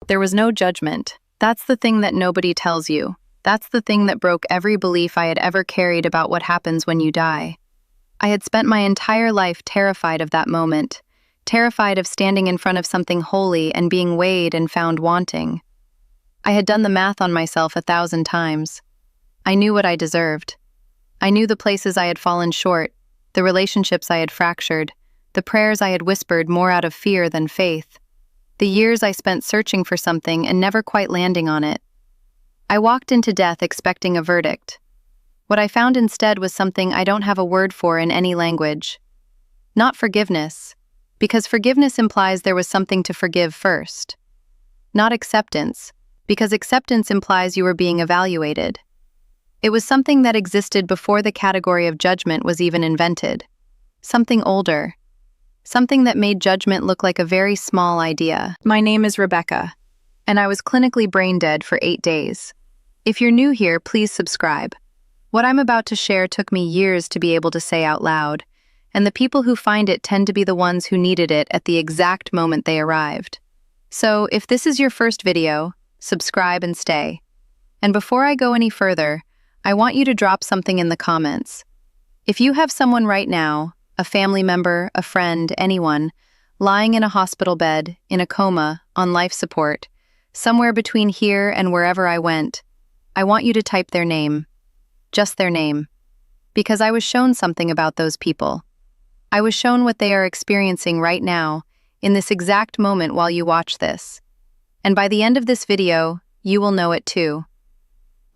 There was no judgment. That's the thing that nobody tells you. That's the thing that broke every belief I had ever carried about what happens when you die. I had spent my entire life terrified of that moment, terrified of standing in front of something holy and being weighed and found wanting. I had done the math on myself 1,000 times. I knew what I deserved. I knew the places I had fallen short, the relationships I had fractured, the prayers I had whispered more out of fear than faith, the years I spent searching for something and never quite landing on it. I walked into death expecting a verdict. What I found instead was something I don't have a word for in any language. Not forgiveness, because forgiveness implies there was something to forgive first. Not acceptance, because acceptance implies you were being evaluated. It was something that existed before the category of judgment was even invented. Something older. Something that made judgment look like a very small idea. My name is Rebecca, and I was clinically brain dead for 8 days. If you're new here, please subscribe. What I'm about to share took me years to be able to say out loud, and the people who find it tend to be the ones who needed it at the exact moment they arrived. So, if this is your first video, subscribe and stay. And before I go any further, I want you to drop something in the comments. If you have someone right now, a family member, a friend, anyone, lying in a hospital bed, in a coma, on life support, somewhere between here and wherever I went, I want you to type their name. Just their name. Because I was shown something about those people. I was shown what they are experiencing right now, in this exact moment while you watch this. And by the end of this video, you will know it too.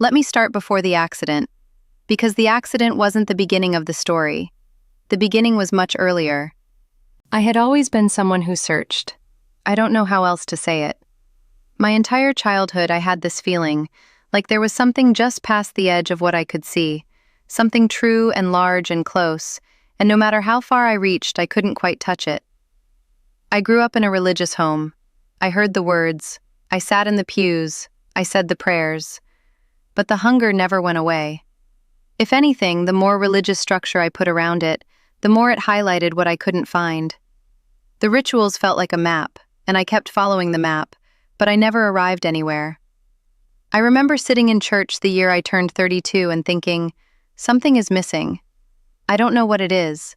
Let me start before the accident, because the accident wasn't the beginning of the story. The beginning was much earlier. I had always been someone who searched. I don't know how else to say it. My entire childhood I had this feeling, like there was something just past the edge of what I could see, something true and large and close, and no matter how far I reached, I couldn't quite touch it. I grew up in a religious home. I heard the words, I sat in the pews, I said the prayers. But the hunger never went away. If anything, the more religious structure I put around it, the more it highlighted what I couldn't find. The rituals felt like a map, and I kept following the map, but I never arrived anywhere. I remember sitting in church the year I turned 32 and thinking, something is missing. I don't know what it is,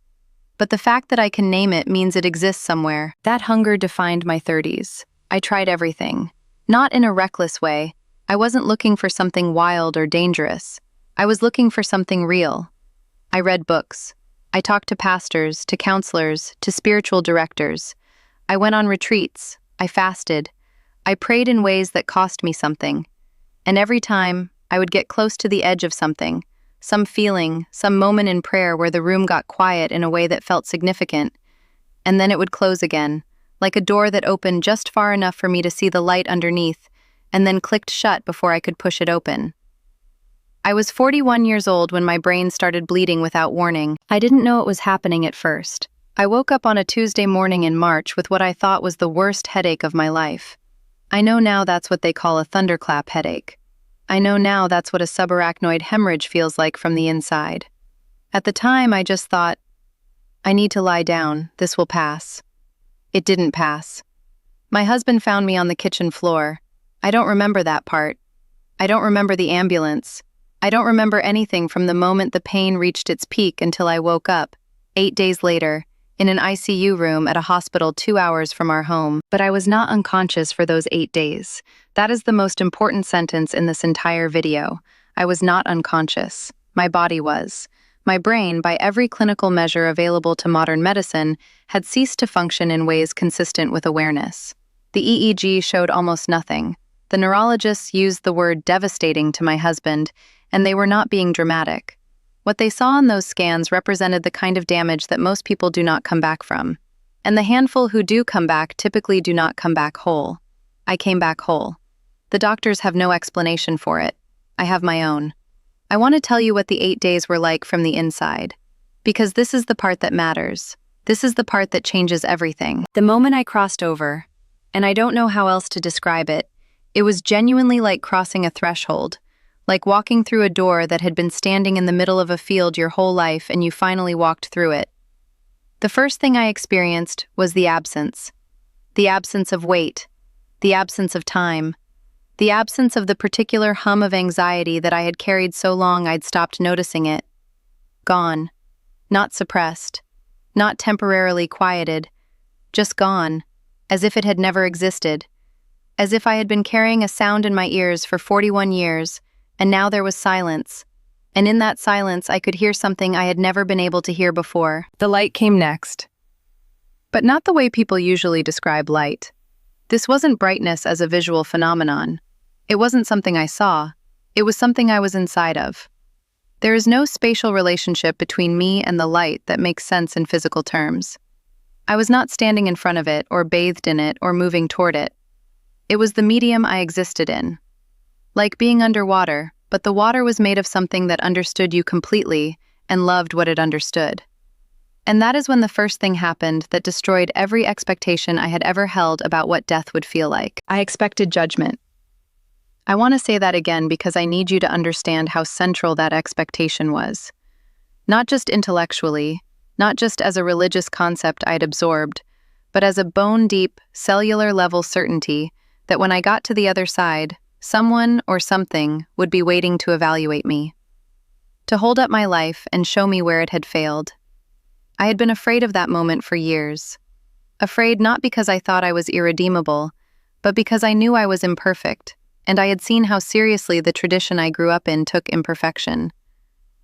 but the fact that I can name it means it exists somewhere. That hunger defined my 30s. I tried everything. Not in a reckless way. I wasn't looking for something wild or dangerous. I was looking for something real. I read books. I talked to pastors, to counselors, to spiritual directors. I went on retreats. I fasted. I prayed in ways that cost me something. And every time, I would get close to the edge of something, some feeling, some moment in prayer where the room got quiet in a way that felt significant. And then it would close again, like a door that opened just far enough for me to see the light underneath, and then clicked shut before I could push it open. I was 41 years old when my brain started bleeding without warning. I didn't know it was happening at first. I woke up on a Tuesday morning in March with what I thought was the worst headache of my life. I know now that's what they call a thunderclap headache. I know now that's what a subarachnoid hemorrhage feels like from the inside. At the time, I just thought, I need to lie down, this will pass. It didn't pass. My husband found me on the kitchen floor. I don't remember that part. I don't remember the ambulance. I don't remember anything from the moment the pain reached its peak until I woke up, 8 days later, in an ICU room at a hospital 2 hours from our home. But I was not unconscious for those 8 days. That is the most important sentence in this entire video. I was not unconscious. My body was. My brain, by every clinical measure available to modern medicine, had ceased to function in ways consistent with awareness. The EEG showed almost nothing. The neurologists used the word devastating to my husband, and they were not being dramatic. What they saw in those scans represented the kind of damage that most people do not come back from. And the handful who do come back typically do not come back whole. I came back whole. The doctors have no explanation for it. I have my own. I want to tell you what the 8 days were like from the inside. Because this is the part that matters. This is the part that changes everything. The moment I crossed over, and I don't know how else to describe it, it was genuinely like crossing a threshold, like walking through a door that had been standing in the middle of a field your whole life and you finally walked through it. The first thing I experienced was the absence. The absence of weight. the absence of time, the absence of the particular hum of anxiety that I had carried so long I'd stopped noticing it. Gone. Not suppressed. Not temporarily quieted. Just gone, as if it had never existed. As if I had been carrying a sound in my ears for 41 years, and now there was silence. And in that silence I could hear something I had never been able to hear before. The light came next. But not the way people usually describe light. This wasn't brightness as a visual phenomenon. It wasn't something I saw. It was something I was inside of. There is no spatial relationship between me and the light that makes sense in physical terms. I was not standing in front of it, or bathed in it, or moving toward it. It was the medium I existed in. Like being underwater, but the water was made of something that understood you completely and loved what it understood. And that is when the first thing happened that destroyed every expectation I had ever held about what death would feel like. I expected judgment. I want to say that again because I need you to understand how central that expectation was. Not just intellectually, not just as a religious concept I'd absorbed, but as a bone-deep, cellular-level certainty that when I got to the other side, someone or something would be waiting to evaluate me, to hold up my life and show me where it had failed. I had been afraid of that moment for years. Afraid not because I thought I was irredeemable, but because I knew I was imperfect, and I had seen how seriously the tradition I grew up in took imperfection.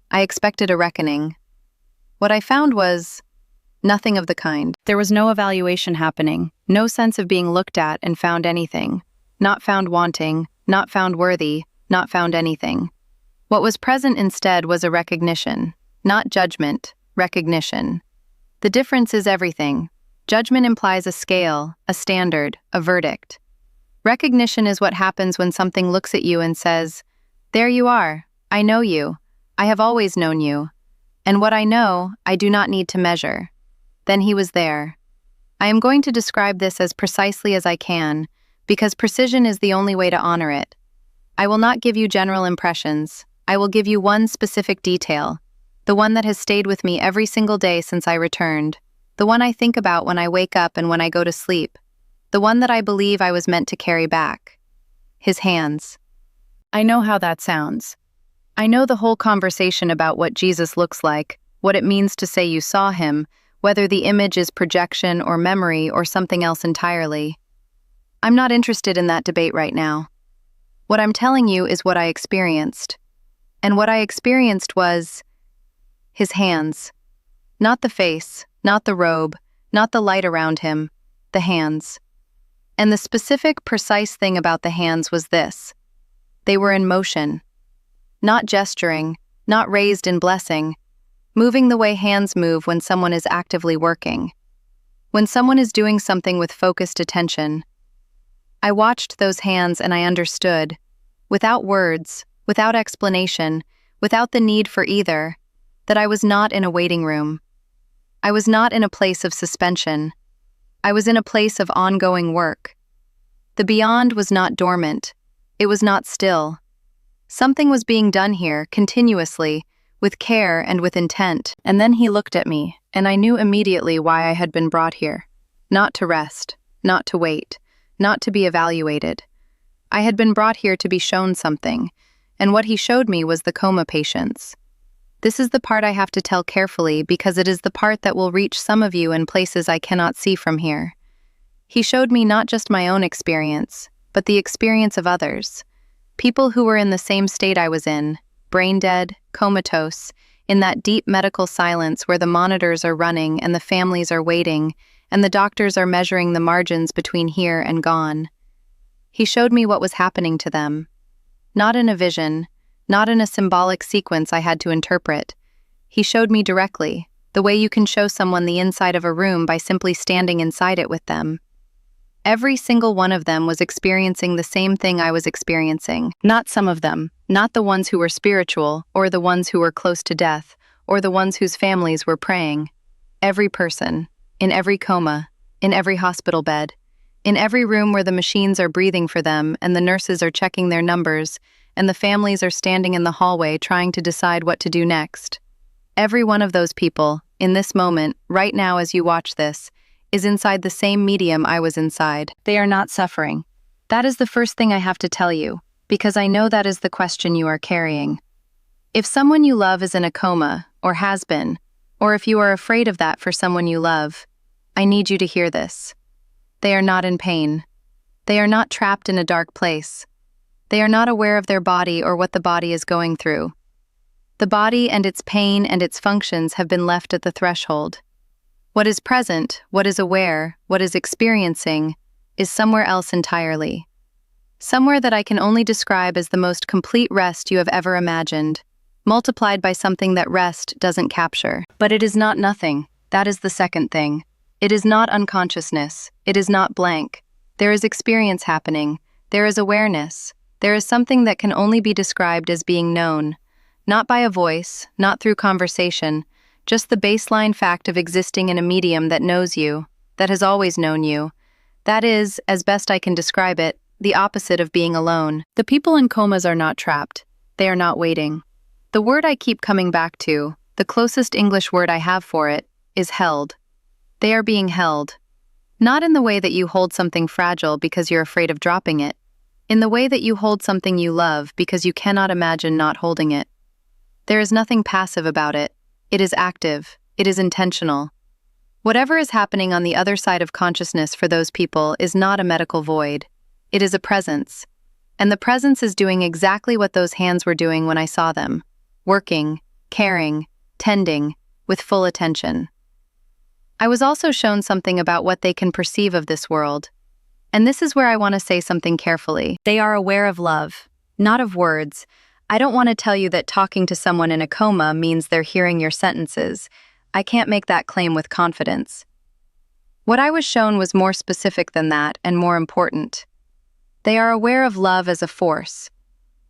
I expected a reckoning. What I found was nothing of the kind. There was no evaluation happening, no sense of being looked at and found anything, not found wanting, not found worthy, not found anything. What was present instead was a recognition, not judgment, recognition. The difference is everything. Judgment implies a scale, a standard, a verdict. Recognition is what happens when something looks at you and says, "There you are, I know you, I have always known you, and what I know, I do not need to measure." Then he was there. I am going to describe this as precisely as I can, because precision is the only way to honor it. I will not give you general impressions. I will give you one specific detail, the one that has stayed with me every single day since I returned, the one I think about when I wake up and when I go to sleep, the one that I believe I was meant to carry back. His hands. I know how that sounds. I know the whole conversation about what Jesus looks like, what it means to say you saw him, whether the image is projection or memory or something else entirely. I'm not interested in that debate right now. What I'm telling you is what I experienced. And what I experienced was his hands. Not the face, not the robe, not the light around him, the hands. And the specific, precise thing about the hands was this. They were in motion. Not gesturing, not raised in blessing, moving the way hands move when someone is actively working. When someone is doing something with focused attention. I watched those hands and I understood, without words, without explanation, without the need for either, that I was not in a waiting room. I was not in a place of suspension. I was in a place of ongoing work. The beyond was not dormant. It was not still. Something was being done here, continuously, with care and with intent. And then he looked at me, and I knew immediately why I had been brought here. Not to rest, not to wait, not to be evaluated. I had been brought here to be shown something, and what he showed me was the coma patients. This is the part I have to tell carefully because it is the part that will reach some of you in places I cannot see from here. He showed me not just my own experience, but the experience of others. People who were in the same state I was in, brain dead, comatose, in that deep medical silence where the monitors are running and the families are waiting, and the doctors are measuring the margins between here and gone. He showed me what was happening to them. Not in a vision, not in a symbolic sequence I had to interpret. He showed me directly, the way you can show someone the inside of a room by simply standing inside it with them. Every single one of them was experiencing the same thing I was experiencing. Not some of them, not the ones who were spiritual, or the ones who were close to death, or the ones whose families were praying. Every person, in every coma, in every hospital bed, in every room where the machines are breathing for them and the nurses are checking their numbers, and the families are standing in the hallway trying to decide what to do next. Every one of those people, in this moment, right now as you watch this, is inside the same medium I was inside. They are not suffering. That is the first thing I have to tell you, because I know that is the question you are carrying. If someone you love is in a coma, or has been, or if you are afraid of that for someone you love, I need you to hear this. They are not in pain. They are not trapped in a dark place. They are not aware of their body or what the body is going through. The body and its pain and its functions have been left at the threshold. What is present, what is aware, what is experiencing, is somewhere else entirely. Somewhere that I can only describe as the most complete rest you have ever imagined, multiplied by something that rest doesn't capture. But it is not nothing. That is the second thing. It is not unconsciousness. It is not blank. There is experience happening. There is awareness. There is something that can only be described as being known. Not by a voice, not through conversation, just the baseline fact of existing in a medium that knows you, that has always known you. That is, as best I can describe it, the opposite of being alone. The people in comas are not trapped. They are not waiting. The word I keep coming back to, the closest English word I have for it, is held. They are being held. Not in the way that you hold something fragile because you're afraid of dropping it, in the way that you hold something you love because you cannot imagine not holding it. There is nothing passive about it. It is active. It is intentional. Whatever is happening on the other side of consciousness for those people is not a medical void. It is a presence. And the presence is doing exactly what those hands were doing when I saw them. Working, caring, tending, with full attention. I was also shown something about what they can perceive of this world. And this is where I want to say something carefully. They are aware of love, not of words. I don't want to tell you that talking to someone in a coma means they're hearing your sentences. I can't make that claim with confidence. What I was shown was more specific than that and more important. They are aware of love as a force.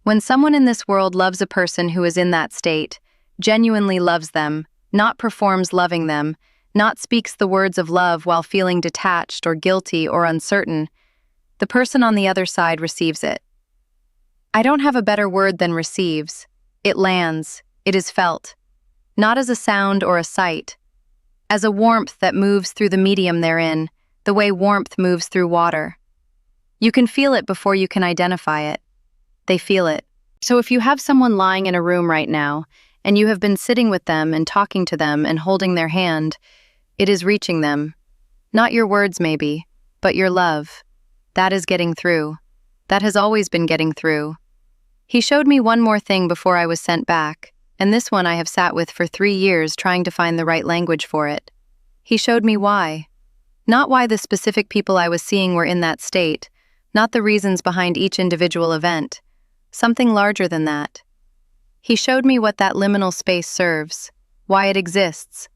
When someone in this world loves a person who is in that state, genuinely loves them, not performs loving them, not speaks the words of love while feeling detached or guilty or uncertain, the person on the other side receives it. I don't have a better word than receives. It lands. It is felt. Not as a sound or a sight. As a warmth that moves through the medium therein, the way warmth moves through water. You can feel it before you can identify it. They feel it. So if you have someone lying in a room right now, and you have been sitting with them and talking to them and holding their hand, it is reaching them. Not your words maybe, but your love. That is getting through. That has always been getting through. He showed me one more thing before I was sent back, and this one I have sat with for 3 years trying to find the right language for it. He showed me why. Not why the specific people I was seeing were in that state, not the reasons behind each individual event. Something larger than that. He showed me what that liminal space serves, why it exists,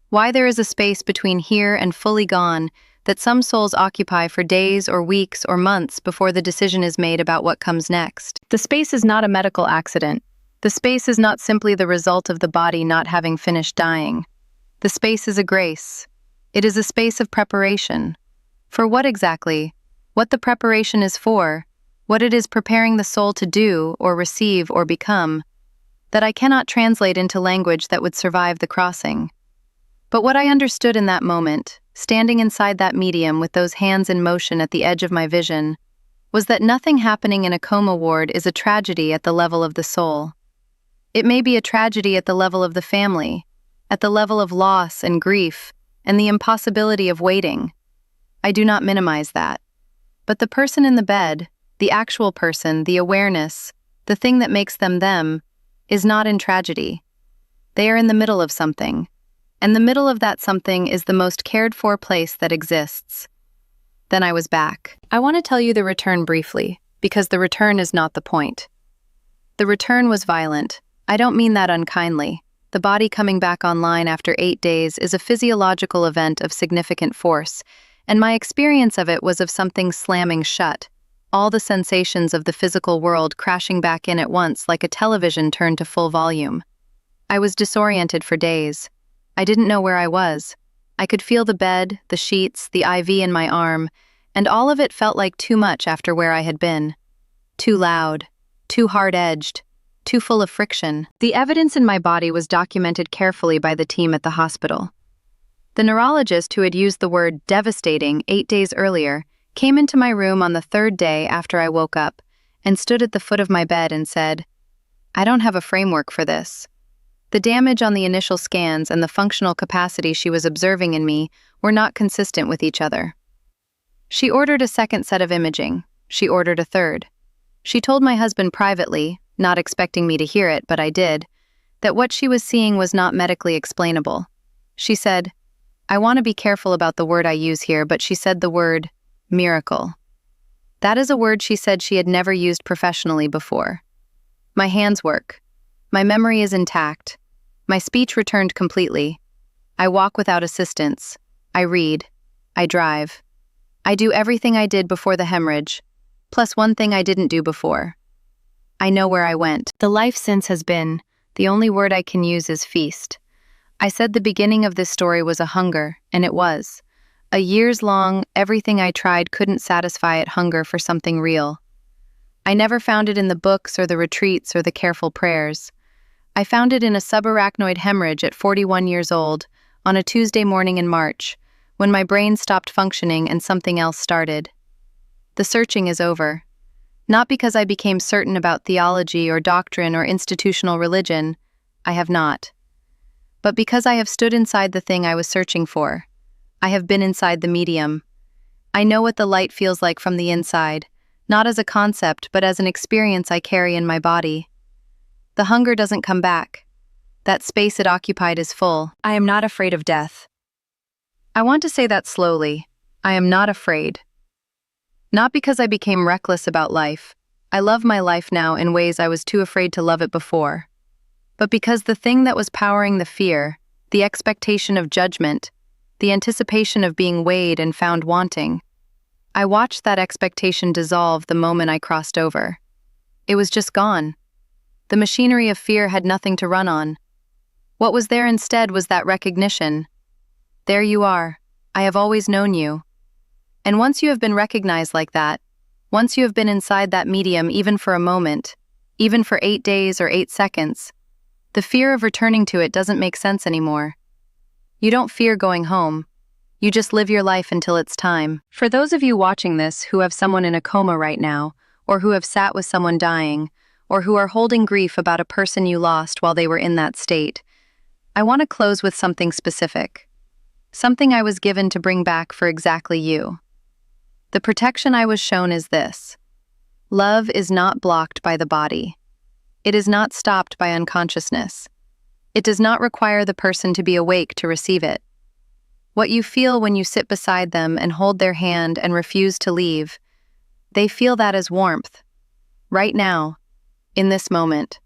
why there is a space between here and fully gone that some souls occupy for days or weeks or months before the decision is made about what comes next. The space is not a medical accident. The space is not simply the result of the body not having finished dying. The space is a grace. It is a space of preparation. For what exactly? What the preparation is for? What it is preparing the soul to do or receive or become? That I cannot translate into language that would survive the crossing. But what I understood in that moment, standing inside that medium with those hands in motion at the edge of my vision, was that nothing happening in a coma ward is a tragedy at the level of the soul. It may be a tragedy at the level of the family, at the level of loss and grief, and the impossibility of waiting. I do not minimize that. But the person in the bed, the actual person, the awareness, the thing that makes them them, is not in tragedy. They are in the middle of something. And the middle of that something is the most cared-for place that exists. Then I was back. I want to tell you the return briefly, because the return is not the point. The return was violent. I don't mean that unkindly. The body coming back online after 8 days is a physiological event of significant force, and my experience of it was of something slamming shut, all the sensations of the physical world crashing back in at once like a television turned to full volume. I was disoriented for days. I didn't know where I was. I could feel the bed, the sheets, the IV in my arm, and all of it felt like too much after where I had been. Too loud, too hard-edged, too full of friction. The evidence in my body was documented carefully by the team at the hospital. The neurologist who had used the word devastating 8 days earlier came into my room on the third day after I woke up and stood at the foot of my bed and said, "I don't have a framework for this." The damage on the initial scans and the functional capacity she was observing in me were not consistent with each other. She ordered a second set of imaging. She ordered a third. She told my husband privately, not expecting me to hear it, but I did, that what she was seeing was not medically explainable. She said, I want to be careful about the word I use here, but she said the word miracle. That is a word she said she had never used professionally before. My hands work. My memory is intact. My speech returned completely. I walk without assistance. I read. I drive. I do everything I did before the hemorrhage, plus one thing I didn't do before. I know where I went. The life since has been, the only word I can use is feast. I said the beginning of this story was a hunger, and it was. A years long, everything I tried couldn't satisfy it hunger for something real. I never found it in the books or the retreats or the careful prayers. I found it in a subarachnoid hemorrhage at 41 years old, on a Tuesday morning in March, when my brain stopped functioning and something else started. The searching is over. Not because I became certain about theology or doctrine or institutional religion, I have not. But because I have stood inside the thing I was searching for. I have been inside the medium. I know what the light feels like from the inside, not as a concept but as an experience I carry in my body. The hunger doesn't come back. That space it occupied is full. I am not afraid of death. I want to say that slowly. I am not afraid. Not because I became reckless about life. I love my life now in ways I was too afraid to love it before. But because the thing that was powering the fear, the expectation of judgment, the anticipation of being weighed and found wanting, I watched that expectation dissolve the moment I crossed over. It was just gone. The machinery of fear had nothing to run on. What was there instead was that recognition. There you are. I have always known you. And once you have been recognized like that, once you have been inside that medium even for a moment, even for 8 days or 8 seconds, the fear of returning to it doesn't make sense anymore. You don't fear going home. You just live your life until it's time. For those of you watching this who have someone in a coma right now, or who have sat with someone dying, or who are holding grief about a person you lost while they were in that state, I want to close with something specific. Something I was given to bring back for exactly you. The protection I was shown is this. Love is not blocked by the body. It is not stopped by unconsciousness. It does not require the person to be awake to receive it. What you feel when you sit beside them and hold their hand and refuse to leave, they feel that as warmth. Right now, in this moment.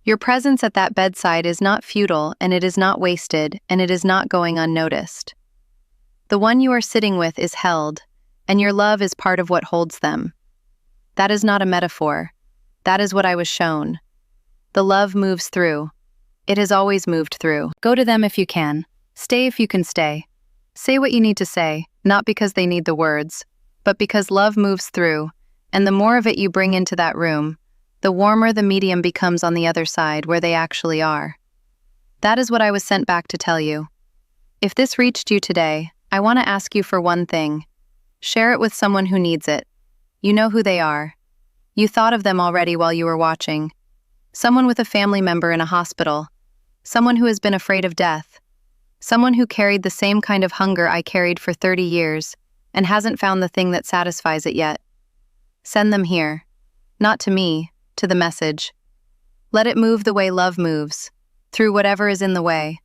Your presence at that bedside is not futile, and it is not wasted, and it is not going unnoticed. The one you are sitting with is held, and your love is part of what holds them. That is not a metaphor. That is what I was shown. The love moves through. It has always moved through. Go to them if you can. Stay if you can stay. Say what you need to say, not because they need the words, but because love moves through, and the more of it you bring into that room, the warmer the medium becomes on the other side where they actually are. That is what I was sent back to tell you. If this reached you today, I want to ask you for one thing. Share it with someone who needs it. You know who they are. You thought of them already while you were watching. Someone with a family member in a hospital. Someone who has been afraid of death. Someone who carried the same kind of hunger I carried for 30 years and hasn't found the thing that satisfies it yet. Send them here. Not to me, to the message. Let it move the way love moves, through whatever is in the way.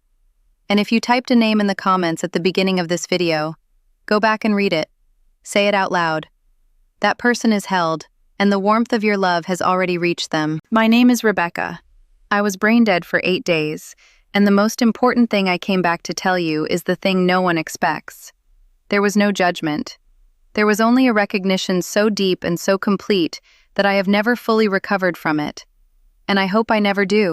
And if you typed a name in the comments at the beginning of this video, go back and read it. Say it out loud. That person is held, and the warmth of your love has already reached them. My name is Rebecca. I was brain dead for 8 days, and the most important thing I came back to tell you is the thing no one expects. There was no judgment. There was only a recognition so deep and so complete that I have never fully recovered from it. And I hope I never do.